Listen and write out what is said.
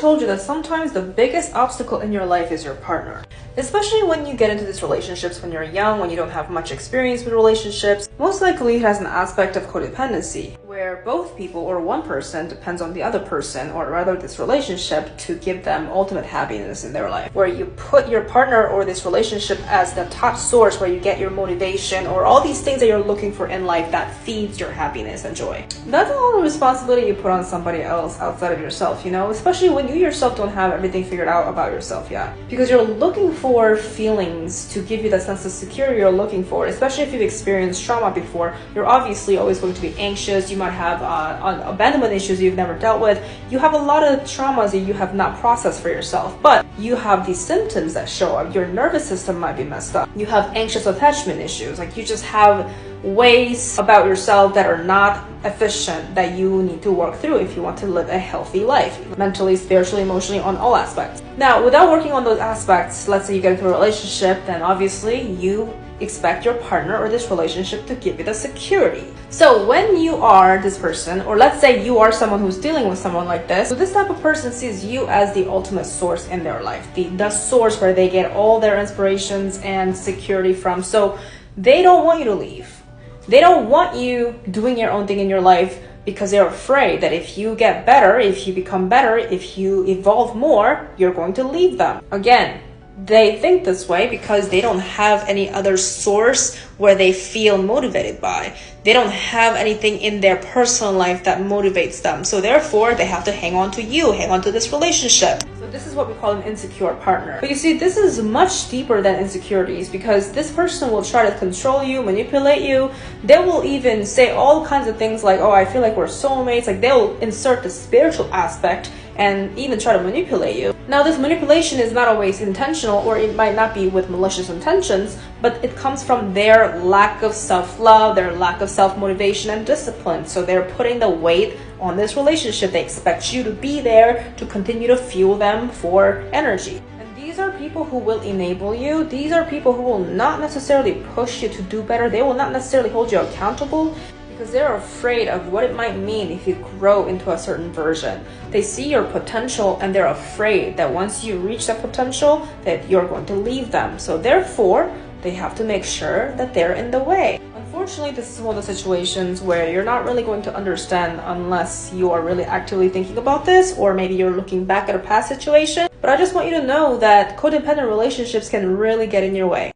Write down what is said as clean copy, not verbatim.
told you that sometimes the biggest obstacle in your life is your partner. Especially when you get into these relationships when you're young, when you don't have much experience with relationships. Most likely it has an aspect of codependency, where both people or one person depends on the other person, or rather this relationship, to give them ultimate happiness in their life. Where you put your partner or this relationship as the top source where you get your motivation or all these things that you're looking for in life that feeds your happiness and joy. That's a lot of responsibility you put on somebody else outside of yourself, especially when you yourself don't have everything figured out about yourself yet. Because you're looking for feelings to give you that sense of security you're looking for, especially if you've experienced trauma before. You're obviously always going to be anxious. You might have abandonment issues you've never dealt with. You have a lot of traumas that you have not processed for yourself, but you have these symptoms that show up. Your nervous system might be messed up. You have anxious attachment issues. Like, you just have ways about yourself that are not efficient that you need to work through if you want to live a healthy life, mentally, spiritually, emotionally, on all aspects. Now, without working on those aspects, let's say you get into a relationship, then obviously you expect your partner or this relationship to give you the security. So when you are this person, or let's say you are someone who's dealing with someone like this, so this type of person sees you as the ultimate source in their life, the source where they get all their inspirations and security from. So they don't want you to leave. They don't want you doing your own thing in your life because they're afraid that if you get better, if you become better, if you evolve more, you're going to leave them. Again, they think this way because they don't have any other source where they feel motivated by. They don't have anything in their personal life that motivates them. So therefore, they have to hang on to you, hang on to this relationship. So this is what we call an insecure partner. But you see, this is much deeper than insecurities, because this person will try to control you, manipulate you. They will even say all kinds of things like, oh, I feel like we're soulmates. Like, they'll insert the spiritual aspect and even try to manipulate you. Now, this manipulation is not always intentional, or it might not be with malicious intentions, but it comes from their lack of self-love, their lack of self-motivation and discipline. So they're putting the weight on this relationship. They expect you to be there to continue to fuel them for energy. And these are people who will enable you. These are people who will not necessarily push you to do better. They will not necessarily hold you accountable, because they're afraid of what it might mean if you grow into a certain version. They see your potential and they're afraid that once you reach that potential, that you're going to leave them. So therefore, they have to make sure that they're in the way. Unfortunately, this is one of the situations where you're not really going to understand unless you are really actively thinking about this, or maybe you're looking back at a past situation. But I just want you to know that codependent relationships can really get in your way.